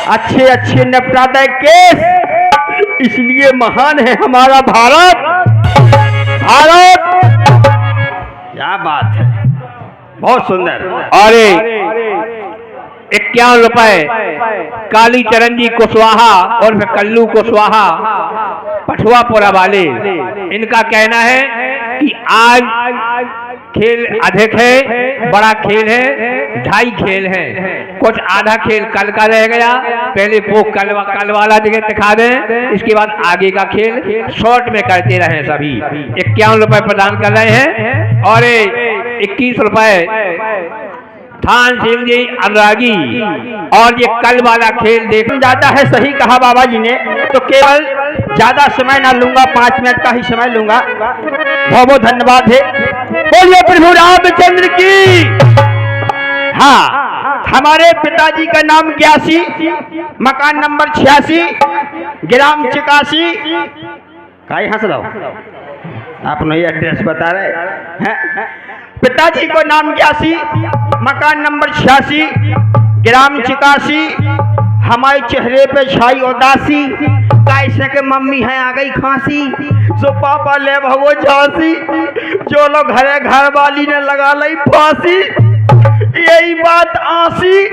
अच्छे अच्छे निपटाता है केस, इसलिए महान है हमारा भारत। भारत, क्या बात है, बहुत सुंदर। अरे 51 रुपए काली चरण जी कुशवाहा और फिर कल्लू कुशवाहा पठुआपुरा वाले, इनका कहना है कि आज खेल अधिक है, बड़ा खेल है, 2.5 खेल है, कुछ आधा खेल कल का रह गया, पहले वो कल वाला जगह दिखा दें, इसके बाद आगे का खेल शॉर्ट में करते रहे। सभी 51 रुपए प्रदान कर रहे हैं और 21 रुपए थान सिंह जी अनुरागी। और ये कल वाला खेल देखा जाता है, सही कहा बाबा जी ने, तो केवल ज्यादा समय ना लूंगा, 5 मिनट का ही समय लूंगा। बहुत बहुत धन्यवाद है। बोलिए प्रभु रामचंद्र की। हाँ, हमारे पिताजी का नाम 81, मकान नंबर 86, ग्राम चिकासी। काहे हंस रहा हो, आप नहीं एड्रेस बता रहे हैं। पिताजी को नाम 81, मकान नंबर 86, ग्राम चिकासी। हमारे चेहरे पे छाई उदासी, कैसे के मम्मी है आ गई खांसी, जो पापा ले भगो झांसी, जो लोग घरे घर वाली ने लगा ली फांसी। यही बात आसी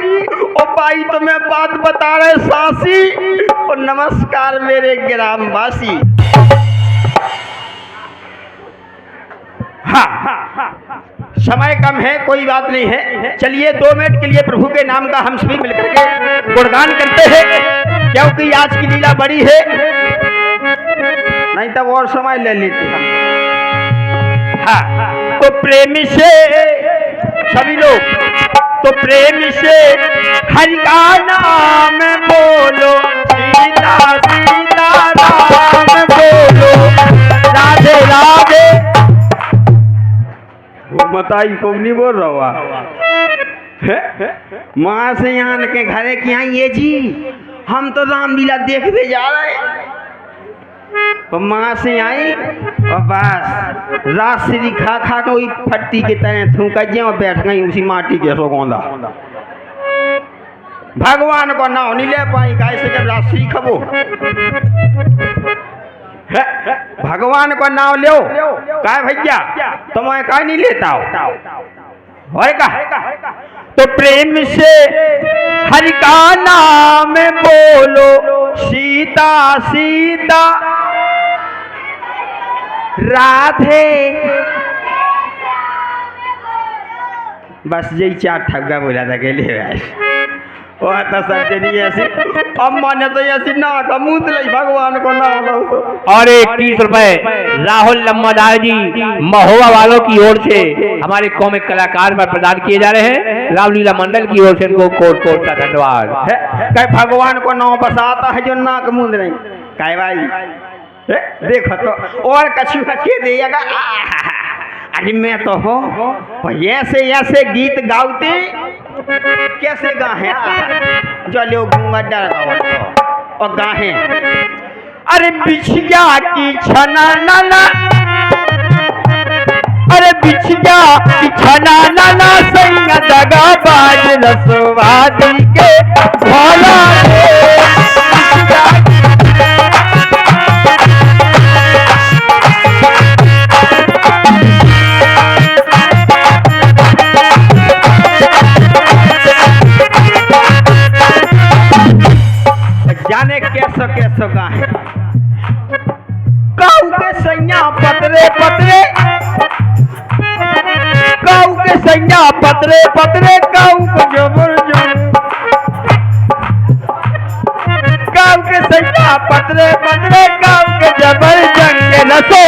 और भाई तुम्हें बात बता रहे सासी। और नमस्कार मेरे ग्रामवासी। हाँ, समय कम है, कोई बात नहीं है। चलिए 2 मिनट के लिए प्रभु के नाम का हम सभी मिलकर के गुणगान करते हैं, क्योंकि आज की लीला बड़ी है, नहीं तब और समय ले लेते हम। हाँ, तो प्रेमी से सभी लोग, तो प्रेमी से हरि का नाम बोलो, सीता सीता राम बोलो, राधे राधे। बताई को नहीं बोल रहा माँ से यहाँ के घरे की आई ये जी, हम तो रामलीला देखने जा रहे, तो माँ से आई और बस राजश्री खा खा के वही फट्टी के तरह थूक और बैठ गई उसी माटी के सोगोंदा। भगवान को नाव नहीं ले पाई, कैसे जब राजश्री खबो भगवान को नाम लो, काय भैया तुम्हें काय नहीं लेता हो का? तो प्रेम से हरि का नाम बोलो, सीता सीता राधे। बस यही 4 ठग्गा बोला था के लिए वह तो सज्जनी ऐसी, अम्मा ने तो ऐसी ना का मुंह लई भगवान को ना लो। और 21 रुपए राहुल लम्बादार जी महुआ वालों की ओर से हमारे कॉमिक कलाकार पर प्रदान किए जा रहे हैं, रामलीला मंडल की ओर से इनको कोट कोट का धन्यवाद। कहे भगवान को नाव बसाता है जो नाक मुंह नहीं, कहे भाई देखो तो और कछु कछे देगा। अरे मैं तो हो ऐसे ऐसे गीत गाते कैसे गाहे, जो लोग डर गाओ और गाहे। अरे बिछिया की छना नाना, अरे बिछिया की छना नाना, सैया दगा बाज रसवादी के भोला जाने कैसो कैसो गाहे। काऊ के सैया पतरे पतरे, काऊ के सैया पतरे पतरे, काऊ को जोबर जो, काऊ के सैया पतरे पतरे, काऊ के जबर जंग नसो।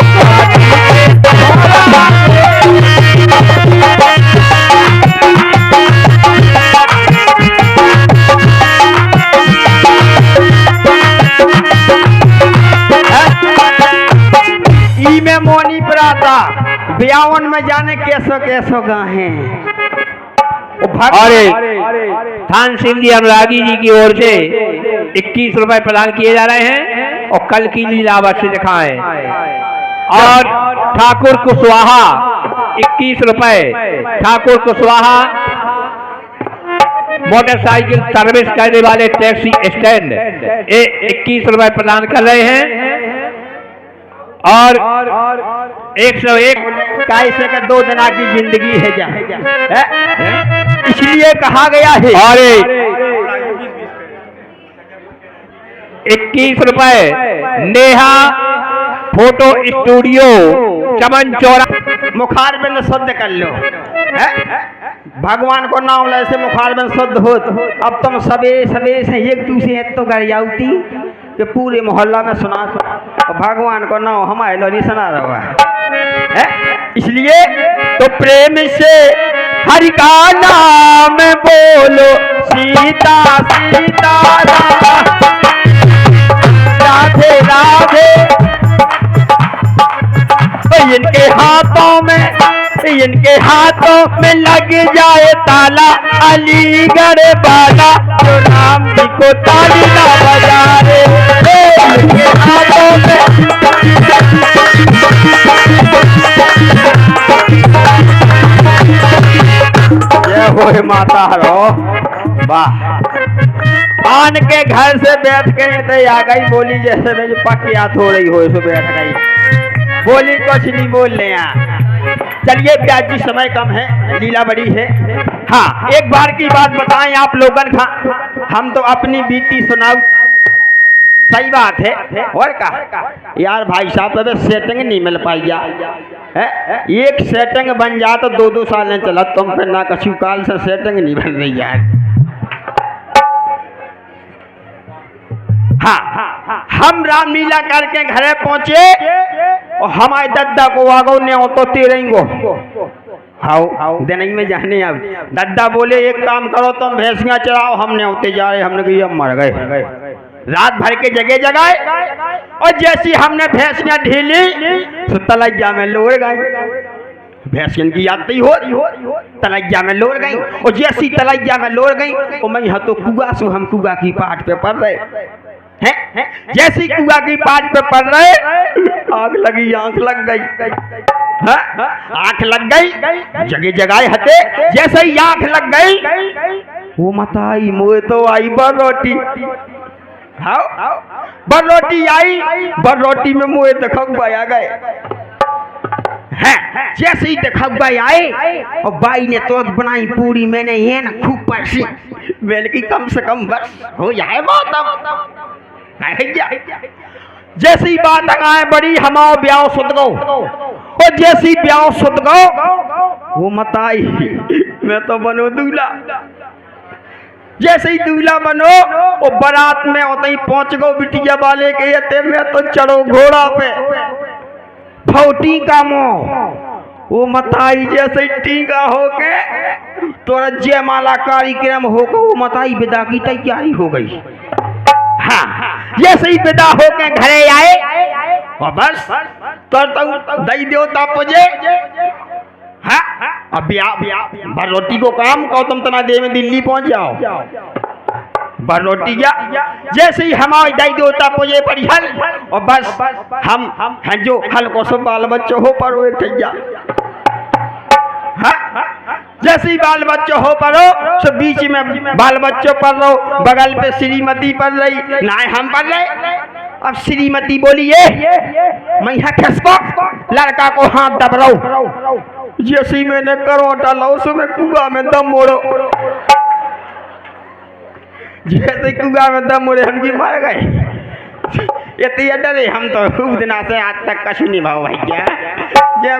में मोनी पराता 52 में जाने कैसो कैसो गाहे। अरे थान सिंह जी अनुरागी जी की ओर से 21 रुपए प्रदान किए जा रहे हैं और कल की लीला अवश्य दिखाएं। और ठाकुर कुशवाहा 21 रुपए, ठाकुर कुशवाहा मोटरसाइकिल सर्विस करने वाले टैक्सी स्टैंड 21 रुपए प्रदान कर रहे हैं और 101 कैसे का 2 दिना की जिंदगी है जा इसलिए कहा गया है। अरे 21 रुपए नेहा फोटो स्टूडियो चमन चौरा। मुखार बिंद शुद्ध कर लो भगवान को नाम ले से मुखार बिंद शुद्ध हो। अब तुम सवेरे सवेरे से एक दूसरे तो गरियाउती कि पूरे मोहल्ला में सुना और भगवान को नाम हमारे लोरी सुना रहा है। इसलिए तो प्रेम से हरि का नाम बोलो सीता सीता राधे राधे। इनके हाथों में लग जाए ताला अलीगढ़ वाला जो राम जी को ताली ना बजा रे। इनके हाथों में जय हो माता हरो वाह। आन के घर से बैठ के तो आ गई बोली जैसे मेरी पक्की हाथ हो रही हो सो बैठ गई बोली कुछ नहीं बोल रहे। चलिए ब्याज जी समय कम है लीला बड़ी है। हाँ एक बार की बात बताएं आप लोगन का हम तो अपनी बीती सुनाओ। सही बात है और कहा यार भाई साहब अबे सेटिंग नहीं मिल पाई यार। एक सेटिंग बन जा तो 2-2 साल नहीं चला तुम फिर ना कछु काल से सेटिंग नहीं बन रही यार। हाँ हम रामलीला करके घरे पहुंचे और हमारे दद्दा को आगो ने तो तेरेंगो हाउ दिन में जाने। अब दद्दा बोले एक काम करो तुम भैंसियां चराओ हमने होते जा रहे। हमने कही अब मर गए रात भर के जगह जगाए और जैसी हमने भैंसियां ढीली तो तलैया में लोड़ गई। भैंसियन की यात्री हो तलैया में लोड़ गई और जैसी तलैया में लोड़ गई और मैं यहाँ तो कुआ सो हम कुआ की पाट पे पड़ रहे हैं। जैसी कुआ की पाट पे पड़ रहे आग लगी आंख लग गई। आंख लग गई जगह जगाए हटे जैसे ही आंख लग गई वो मताई मोए तो आई बर रोटी। हाँ बर रोटी आई बर रोटी में मोए दखा गए हैं। जैसे ही दखा आए और बाई ने तो बनाई पूरी मैंने ये ना खूब परसी मैंने की कम से कम बस हो जाए बात। जैसी बात आए बड़ी हमाओ ब्याह सुध गो और जैसी ब्याह सुध गो वो मताई मैं तो बनो दूल्हा। जैसे ही दूल्हा बनो वो बारात में होते ही पहुंच गो बिटिया वाले के ये मैं तो चढ़ो घोड़ा पे फौटी का मोह वो मताई जैसे टीका होके तोरा जयमाला कार्यक्रम होकर वो मताई विदा की तैयारी हो गई। हाँ जैसे ही विदा होके घरे आए और बस तो दई देवता पूजे। हाँ अब बरोटी को काम कहो तुम तना देर में दिल्ली पहुंच जाओ बरोटी गया। जैसे ही हमारे दई देवता पूजे पर हल और बस हम हैं जो हल को सब बाल बच्चों हो पर वो ठैया। जैसे ही बाल बच्चों हो पढ़ो तो बीच में बाल बच्चों पढ़ रहो बगल पे श्रीमती पढ़ रही ना हम पढ़ रहे। अब श्रीमती बोली ये मैं खसको लड़का को हाथ दब रहा जैसे मैंने करोटा लो उसमें कुआ में दम मोड़ो। जैसे कुआ में दम मोड़े हम भी मर गए। ये डरे हम तो खूब दिना से आज तक कछु नहीं भाव भाई क्या